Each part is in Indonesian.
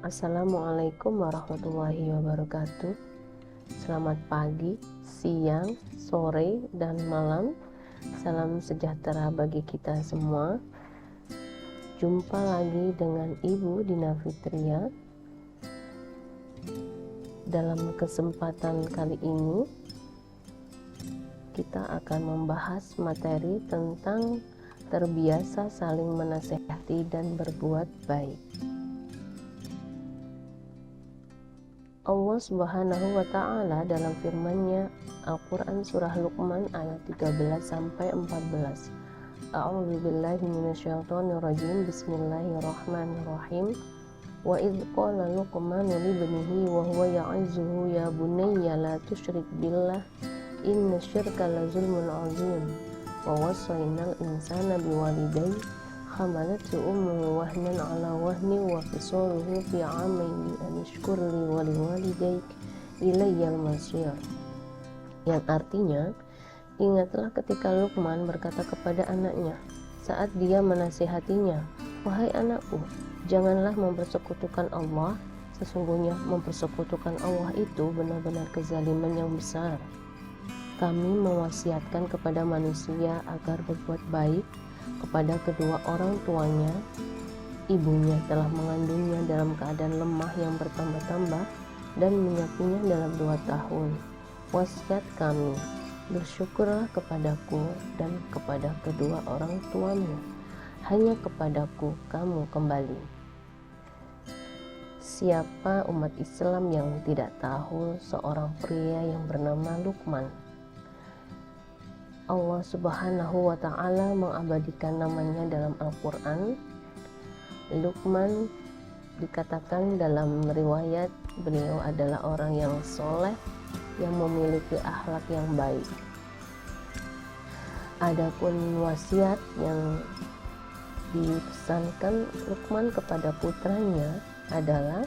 Assalamualaikum warahmatullahi wabarakatuh. Selamat pagi, siang, sore, dan malam. Salam sejahtera bagi kita semua. Jumpa lagi dengan Ibu Dina Fitria. Dalam kesempatan kali ini kita akan membahas materi tentang terbiasa saling menasehati dan berbuat baik. Allah Subhanahu wa Ta'ala dalam firman-Nya Al-Quran surah Luqman ayat 13 sampai 14. A'udzu billahi minasyaitonir rajim. Bismillahirrahmanirrahim. Wa idz qala Luqmanu libnihi wa huwa ya'izuhu ya bunayya la tusyrik billah inna syirka la zulmun 'adzim. Wa wassaynal insana biwalidayhi hamalatu ummuhu wahnan ala wahni wa fisaluhu fi 'amaini an ishkur li wa liwalidayk ilayyal masir. Yang artinya, ingatlah ketika Luqman berkata kepada anaknya saat dia menasihatinya, "Wahai anakku, janganlah mempersekutukan Allah. Sesungguhnya mempersekutukan Allah itu benar-benar kezaliman yang besar. Kami mewasiatkan kepada manusia agar berbuat baik kepada kedua orang tuanya. Ibunya telah mengandungnya dalam keadaan lemah yang bertambah-tambah dan menyapihnya dalam 2 tahun. Wasiat kami, bersyukurlah kepadaku dan kepada kedua orang tuamu. Hanya kepadaku kamu kembali." Siapa umat Islam yang tidak tahu seorang pria yang bernama Luqman? Allah Subhanahu wa Ta'ala mengabadikan namanya dalam Al-Quran. Luqman dikatakan dalam riwayat beliau adalah orang yang soleh, yang memiliki akhlak yang baik. Adapun wasiat yang dipesankan Luqman kepada putranya adalah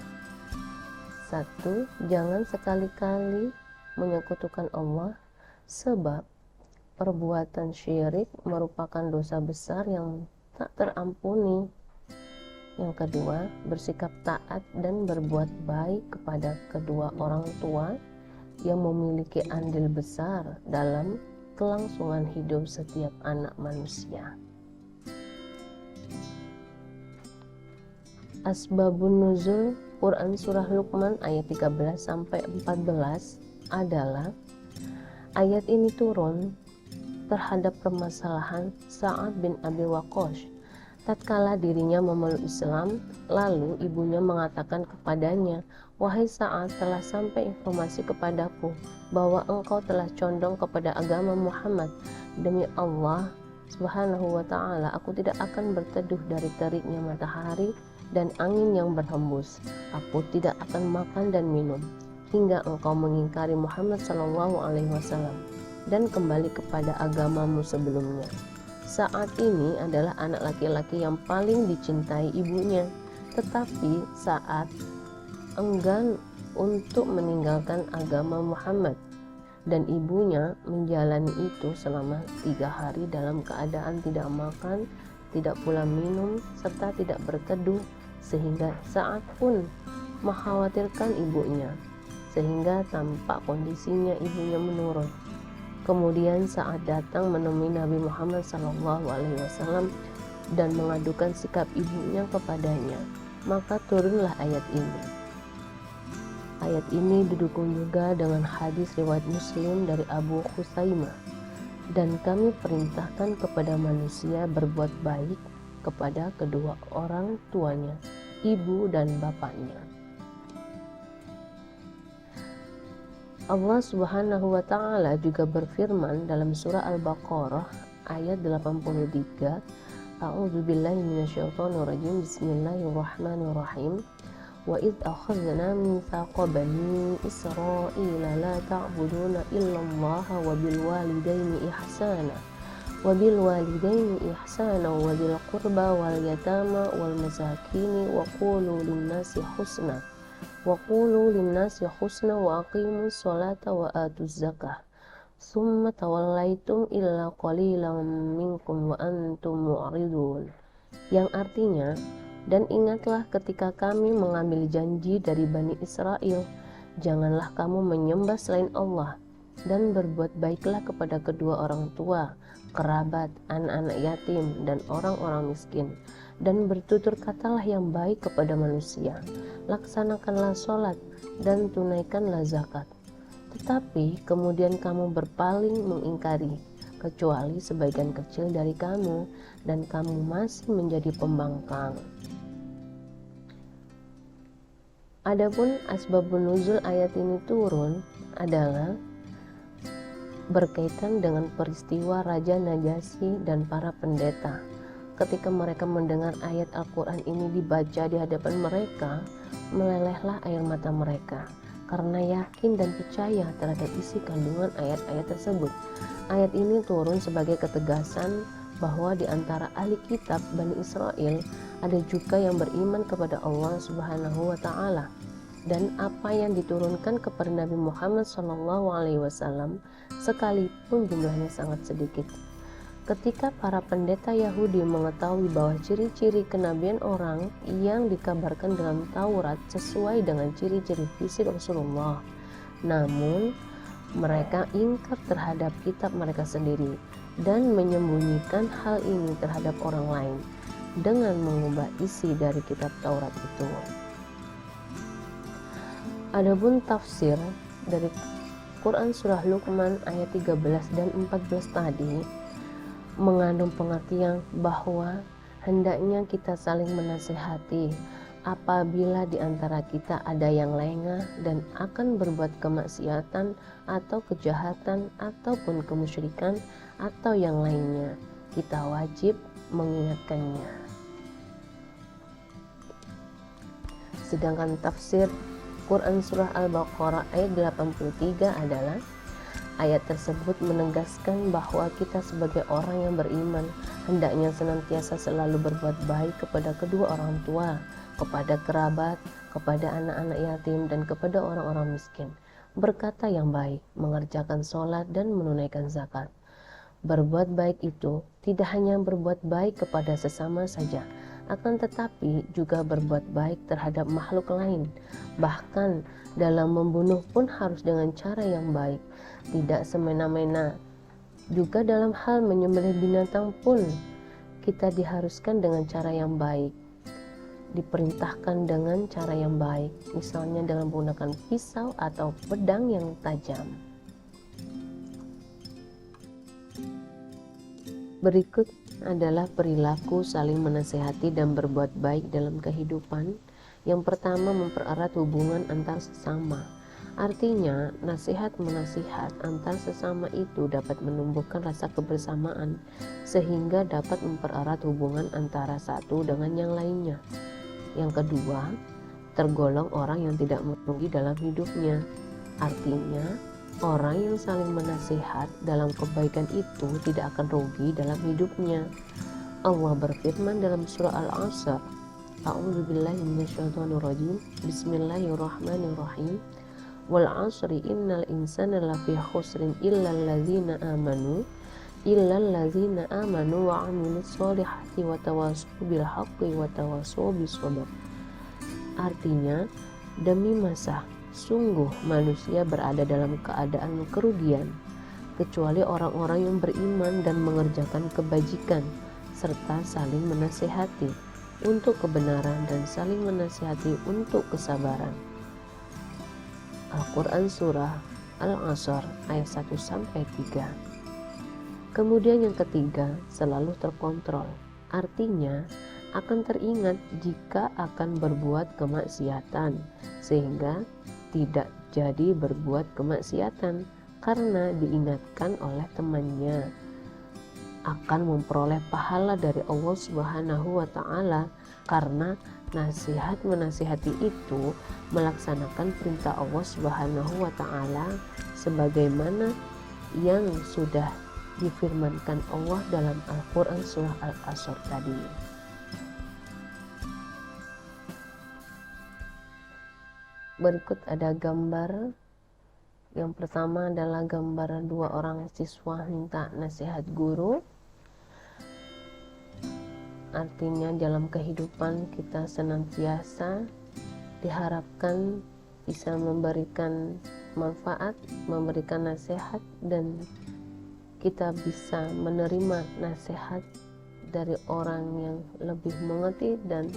1. Jangan sekali-kali menyekutukan Allah, sebab perbuatan syirik merupakan dosa besar yang tak terampuni. Yang kedua, bersikap taat dan berbuat baik kepada kedua orang tua yang memiliki andil besar dalam kelangsungan hidup setiap anak manusia. Asbabun nuzul Quran surah Luqman ayat 13 sampai 14 adalah ayat ini turun terhadap permasalahan Sa'ad bin Abi Waqqas tatkala dirinya memeluk Islam. Lalu ibunya mengatakan kepadanya, "Wahai Sa'ad, telah sampai informasi kepadaku bahwa engkau telah condong kepada agama Muhammad. Demi Allah Subhanahu wa Ta'ala, aku tidak akan berteduh dari teriknya matahari dan angin yang berhembus. Aku tidak akan makan dan minum hingga engkau mengingkari Muhammad SAW dan kembali kepada agamamu sebelumnya." Saat ini adalah anak laki-laki yang paling dicintai ibunya, tetapi saat enggan untuk meninggalkan agama Muhammad, dan ibunya menjalani itu selama 3 hari dalam keadaan tidak makan, tidak pula minum, serta tidak berteduh, sehingga Saat pun mengkhawatirkan ibunya, sehingga tampak kondisinya ibunya menurun. Kemudian Saat datang menemui Nabi Muhammad SAW dan mengadukan sikap ibunya kepadanya. Maka turunlah ayat ini. Ayat ini didukung juga dengan hadis riwayat Muslim dari Abu Khusaimah. Dan kami perintahkan kepada manusia berbuat baik kepada kedua orang tuanya, ibu dan bapaknya. Allah Subhanahu wa Ta'ala juga berfirman dalam surah Al-Baqarah ayat 83, A'udzu billahi minasyaitonir rajim. Bismillahirrahmanirrahim. Wa idz akhadna mitsaqa bani Israila la ta'buduna illallaha wa bil walidaini ihsana wa bil qurba wal yatama wal masakin wa qulu lin-nasi husna wa aqimus sholata wa atuz zakah summa tawallaitum illa qalilan minkum wa antum mu'ridun. Yang artinya, Dan ingatlah ketika kami mengambil janji dari Bani Israel, janganlah kamu menyembah selain Allah, dan berbuat baiklah kepada kedua orang tua, kerabat, anak-anak yatim, dan orang-orang miskin, dan bertutur katalah yang baik kepada manusia. Laksanakanlah sholat dan tunaikanlah zakat. Tetapi kemudian kamu berpaling mengingkari, kecuali sebagian kecil dari kamu, dan kamu masih menjadi pembangkang. Adapun asbabun nuzul ayat ini turun adalah berkaitan dengan peristiwa Raja Najasyi dan para pendeta. Ketika mereka mendengar ayat Al-Quran ini dibaca di hadapan mereka, melelehlah air mata mereka karena yakin dan percaya terhadap isi kandungan ayat-ayat tersebut. Ayat ini turun sebagai ketegasan bahwa di antara ahli kitab Bani Israel ada juga yang beriman kepada Allah Subhanahu wa Ta'ala, dan apa yang diturunkan kepada Nabi Muhammad SAW sekalipun jumlahnya sangat sedikit. Ketika para pendeta Yahudi mengetahui bahwa ciri-ciri kenabian orang yang dikabarkan dalam Taurat sesuai dengan ciri-ciri fisik Rasulullah, namun mereka ingkar terhadap kitab mereka sendiri dan menyembunyikan hal ini terhadap orang lain dengan mengubah isi dari kitab Taurat itu. Adapun tafsir dari Quran surah Luqman ayat 13 dan 14 tadi mengandung pengertian bahwa hendaknya kita saling menasihati apabila di antara kita ada yang lengah dan akan berbuat kemaksiatan atau kejahatan ataupun kemusyrikan atau yang lainnya. Kita wajib mengingatkannya. Sedangkan tafsir Quran surah Al-Baqarah ayat 83 adalah ayat tersebut menegaskan bahwa kita sebagai orang yang beriman hendaknya senantiasa selalu berbuat baik kepada kedua orang tua, kepada kerabat, kepada anak-anak yatim, dan kepada orang-orang miskin. Berkata yang baik, mengerjakan sholat, dan menunaikan zakat. Berbuat baik itu tidak hanya berbuat baik kepada sesama saja, akan tetapi juga berbuat baik terhadap makhluk lain. Bahkan dalam membunuh pun harus dengan cara yang baik, tidak semena-mena. Juga dalam hal menyembelih binatang pun kita diharuskan dengan cara yang baik, diperintahkan dengan cara yang baik, misalnya dengan menggunakan pisau atau pedang yang tajam. Berikut adalah perilaku saling menasihati dan berbuat baik dalam kehidupan. Yang pertama, mempererat hubungan antar sesama. Artinya, nasihat-menasihat antar sesama itu dapat menumbuhkan rasa kebersamaan sehingga dapat mempererat hubungan antara satu dengan yang lainnya. Yang kedua, tergolong orang yang tidak merugi dalam hidupnya. Artinya, orang yang saling menasihat dalam kebaikan itu tidak akan rugi dalam hidupnya. Allah berfirman dalam surah Al-Asr, A'udzubillahi minasyaitonirrajim, Bismillahirrahmanirrahim, Wal 'asri innal insana lafi khusrin illal ladzina amanu wa 'amilus sholihati wa tawassaw bil haqqi wa tawassaw bis sabr. Artinya, demi masa sungguh manusia berada dalam keadaan kerugian kecuali orang-orang yang beriman dan mengerjakan kebajikan serta saling menasihati untuk kebenaran dan saling menasihati untuk kesabaran. Al-Quran surah Al-Asr ayat 1-3. Kemudian yang ketiga, selalu terkontrol. Artinya akan teringat jika akan berbuat kemaksiatan, sehingga tidak jadi berbuat kemaksiatan karena diingatkan oleh temannya, akan memperoleh pahala dari Allah Subhanahu wa Ta'ala karena nasihat menasihati itu melaksanakan perintah Allah Subhanahu wa Ta'ala sebagaimana yang sudah difirmankan Allah dalam Al-Quran surah Al-Asr tadi. Berikut ada gambar. Yang pertama adalah gambar dua orang siswa minta nasihat guru. artinya dalam kehidupan kita senantiasa diharapkan bisa memberikan manfaat, memberikan nasihat, dan kita bisa menerima nasihat dari orang yang lebih mengerti dan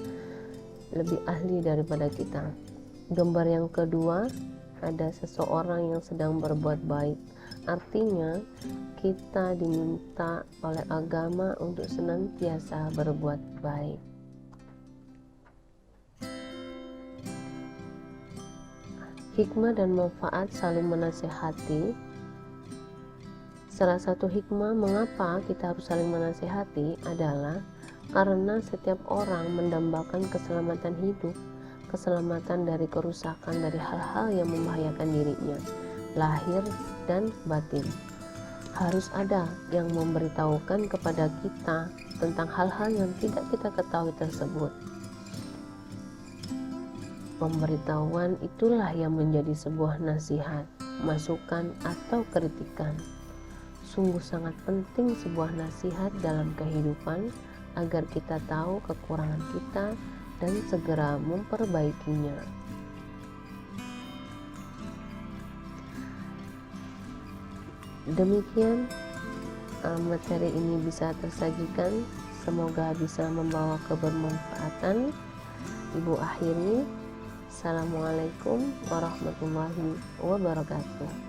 lebih ahli daripada kita. Gambar yang kedua, ada seseorang yang sedang berbuat baik. Artinya kita diminta oleh agama untuk senantiasa berbuat baik. Hikmah dan manfaat saling menasihati. Salah satu hikmah mengapa kita harus saling menasihati adalah karena setiap orang mendambakan keselamatan hidup, keselamatan dari kerusakan dari hal-hal yang membahayakan dirinya, lahir dan batin. Harus ada yang memberitahukan kepada kita tentang hal-hal yang tidak kita ketahui tersebut. Pemberitahuan itulah yang menjadi sebuah nasihat, masukan, atau kritikan. Sungguh sangat penting sebuah nasihat dalam kehidupan agar kita tahu kekurangan kita dan segera memperbaikinya. Demikian materi ini bisa tersajikan, semoga bisa membawa kebermanfaatan. Ibu akhiri, Assalamualaikum warahmatullahi wabarakatuh.